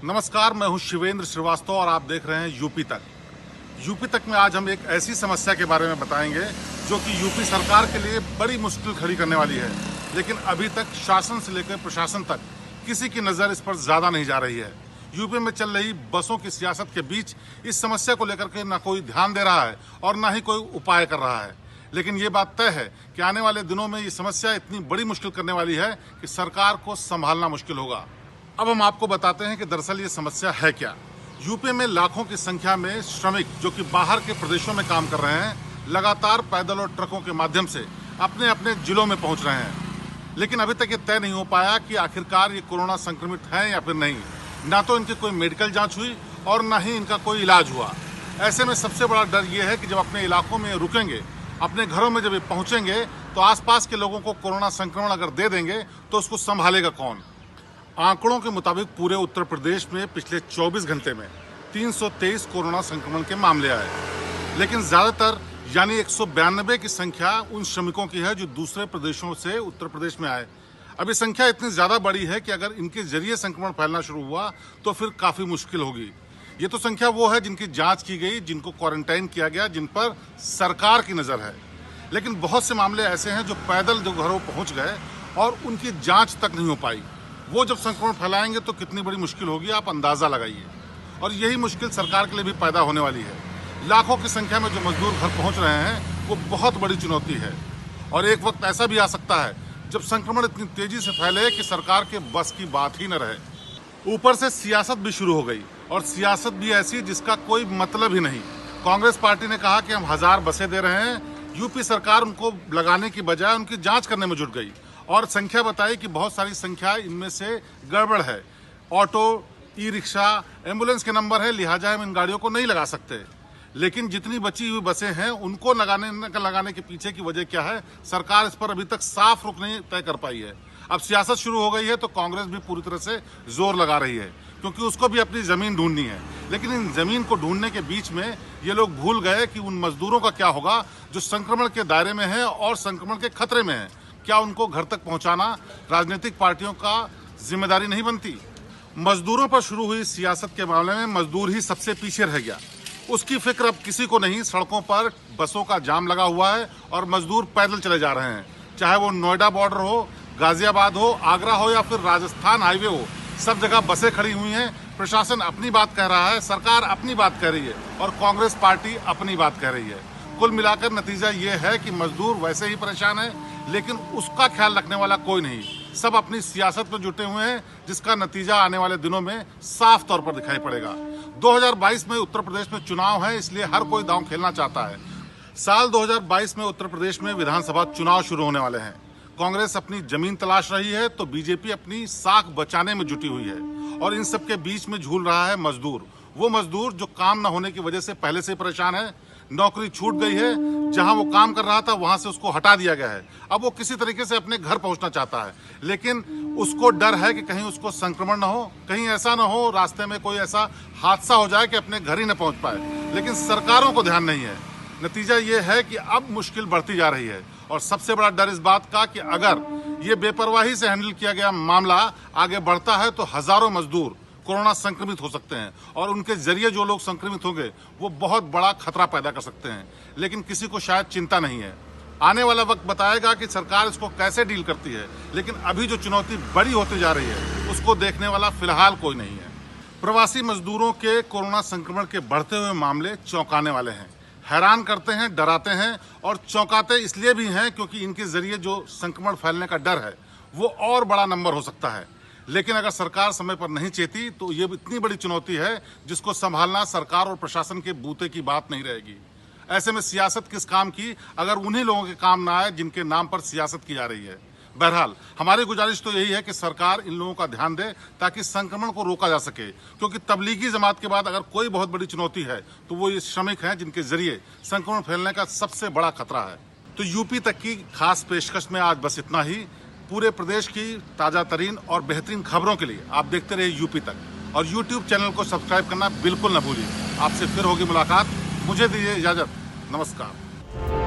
नमस्कार, मैं हूं शिवेंद्र श्रीवास्तव और आप देख रहे हैं यूपी तक। यूपी तक में आज हम एक ऐसी समस्या के बारे में बताएंगे जो कि यूपी सरकार के लिए बड़ी मुश्किल खड़ी करने वाली है, लेकिन अभी तक शासन से लेकर प्रशासन तक किसी की नज़र इस पर ज़्यादा नहीं जा रही है। यूपी में चल रही बसों की सियासत के बीच इस समस्या को लेकर के न कोई ध्यान दे रहा है और न ही कोई उपाय कर रहा है। लेकिन ये बात तय है कि आने वाले दिनों में ये समस्या इतनी बड़ी मुश्किल करने वाली है कि सरकार को संभालना मुश्किल होगा। अब हम आपको बताते हैं कि दरअसल ये समस्या है क्या। यूपी में लाखों की संख्या में श्रमिक जो कि बाहर के प्रदेशों में काम कर रहे हैं, लगातार पैदल और ट्रकों के माध्यम से अपने अपने जिलों में पहुंच रहे हैं। लेकिन अभी तक ये तय नहीं हो पाया कि आखिरकार ये कोरोना संक्रमित हैं या फिर नहीं। ना तो इनकी कोई मेडिकल जांच हुई और ना ही इनका कोई इलाज हुआ। ऐसे में सबसे बड़ा डर ये है कि जब अपने इलाकों में रुकेंगे, अपने घरों में जब ये पहुंचेंगे, तो आसपास के लोगों को कोरोना संक्रमण अगर दे देंगे तो उसको संभालेगा कौन। आंकड़ों के मुताबिक पूरे उत्तर प्रदेश में पिछले 24 घंटे में 323 कोरोना संक्रमण के मामले आए, लेकिन ज़्यादातर यानी 192 की संख्या उन श्रमिकों की है जो दूसरे प्रदेशों से उत्तर प्रदेश में आए। अब ये संख्या इतनी ज़्यादा बड़ी है कि अगर इनके जरिए संक्रमण फैलना शुरू हुआ तो फिर काफ़ी मुश्किल होगी। ये तो संख्या वो है जिनकी जांच की गई, जिनको क्वारंटाइन किया गया, जिन पर सरकार की नज़र है। लेकिन बहुत से मामले ऐसे हैं जो पैदल जो घरों पहुँच गए और उनकी जाँच तक नहीं हो पाई। वो जब संक्रमण फैलाएंगे तो कितनी बड़ी मुश्किल होगी, आप अंदाज़ा लगाइए। और यही मुश्किल सरकार के लिए भी पैदा होने वाली है। लाखों की संख्या में जो मजदूर घर पहुंच रहे हैं वो बहुत बड़ी चुनौती है। और एक वक्त ऐसा भी आ सकता है जब संक्रमण इतनी तेजी से फैले कि सरकार के बस की बात ही न रहे। ऊपर से सियासत भी शुरू हो गई, और सियासत भी ऐसी जिसका कोई मतलब ही नहीं। कांग्रेस पार्टी ने कहा कि हम 1000 बसें दे रहे हैं। यूपी सरकार उनको लगाने की बजाय उनकी जाँच करने में जुट गई और संख्या बताई कि बहुत सारी संख्या इनमें से गड़बड़ है। ऑटो, ई रिक्शा, एम्बुलेंस के नंबर है, लिहाजा हम इन गाड़ियों को नहीं लगा सकते। लेकिन जितनी बची हुई बसें हैं उनको लगाने के पीछे की वजह क्या है, सरकार इस पर अभी तक साफ रुख नहीं तय कर पाई है। अब सियासत शुरू हो गई है तो कांग्रेस भी पूरी तरह से जोर लगा रही है, क्योंकि उसको भी अपनी ज़मीन ढूंढनी है। लेकिन इन ज़मीन को ढूंढने के बीच में ये लोग भूल गए कि उन मजदूरों का क्या होगा जो संक्रमण के दायरे में है और संक्रमण के खतरे में है। क्या उनको घर तक पहुंचाना राजनीतिक पार्टियों का जिम्मेदारी नहीं बनती? मजदूरों पर शुरू हुई सियासत के मामले में मजदूर ही सबसे पीछे रह गया। उसकी फिक्र अब किसी को नहीं। सड़कों पर बसों का जाम लगा हुआ है और मजदूर पैदल चले जा रहे हैं। चाहे वो नोएडा बॉर्डर हो, गाजियाबाद हो, आगरा हो या फिर राजस्थान हाईवे हो, सब जगह बसें खड़ी हुई हैं। प्रशासन अपनी बात कह रहा है, सरकार अपनी बात कह रही है और कांग्रेस पार्टी अपनी बात कह रही है। कुल मिलाकर नतीजा ये है कि मजदूर वैसे ही परेशान है, लेकिन उसका ख्याल रखने वाला कोई नहीं। सब अपनी सियासत में जुटे हुए हैं, जिसका नतीजा आने वाले दिनों में साफ तौर पर दिखाई पड़ेगा। 2022 में उत्तर प्रदेश में चुनाव है, इसलिए हर कोई दांव खेलना चाहता है। साल 2022 में उत्तर प्रदेश में विधानसभा चुनाव शुरू होने वाले हैं। कांग्रेस अपनी जमीन तलाश रही है तो बीजेपी अपनी साख बचाने में जुटी हुई है, और इन सब के बीच में झूल रहा है मजदूर। वो मजदूर जो काम न होने की वजह से पहले से परेशान है। नौकरी छूट गई है, जहां वो काम कर रहा था वहां से उसको हटा दिया गया है। अब वो किसी तरीके से अपने घर पहुंचना चाहता है, लेकिन उसको डर है कि कहीं उसको संक्रमण न हो, कहीं ऐसा न हो रास्ते में कोई ऐसा हादसा हो जाए कि अपने घर ही न पहुंच पाए। लेकिन सरकारों को ध्यान नहीं है। नतीजा ये है कि अब मुश्किल बढ़ती जा रही है, और सबसे बड़ा डर इस बात का कि अगर ये बेपरवाही से हैंडल किया गया मामला आगे बढ़ता है तो हजारों मजदूर कोरोना संक्रमित हो सकते हैं, और उनके जरिए जो लोग संक्रमित होंगे वो बहुत बड़ा खतरा पैदा कर सकते हैं। लेकिन किसी को शायद चिंता नहीं है। आने वाला वक्त बताएगा कि सरकार इसको कैसे डील करती है, लेकिन अभी जो चुनौती बड़ी होती जा रही है उसको देखने वाला फिलहाल कोई नहीं है। प्रवासी मजदूरों के कोरोना संक्रमण के बढ़ते हुए मामले चौंकाने वाले हैं, हैरान करते हैं, डराते हैं, और चौंकाते इसलिए भी हैं क्योंकि इनके जरिए जो संक्रमण फैलने का डर है वो और बड़ा नंबर हो सकता है। लेकिन अगर सरकार समय पर नहीं चेती तो ये इतनी बड़ी चुनौती है जिसको संभालना सरकार और प्रशासन के बूते की बात नहीं रहेगी। ऐसे में सियासत किस काम की अगर उन्हीं लोगों के काम ना आए जिनके नाम पर सियासत की जा रही है। बहरहाल हमारी गुजारिश तो यही है कि सरकार इन लोगों का ध्यान दे ताकि संक्रमण को रोका जा सके, क्योंकि तबलीगी जमात के बाद अगर कोई बहुत बड़ी चुनौती है तो वो ये श्रमिक हैं जिनके जरिए संक्रमण फैलने का सबसे बड़ा खतरा है। तो यूपी तक की खास पेशकश में आज बस इतना ही। पूरे प्रदेश की ताज़ा तरीन और बेहतरीन खबरों के लिए आप देखते रहिए यूपी तक, और यूट्यूब चैनल को सब्सक्राइब करना बिल्कुल न भूलिए। आपसे फिर होगी मुलाकात। मुझे दीजिए इजाज़त। नमस्कार।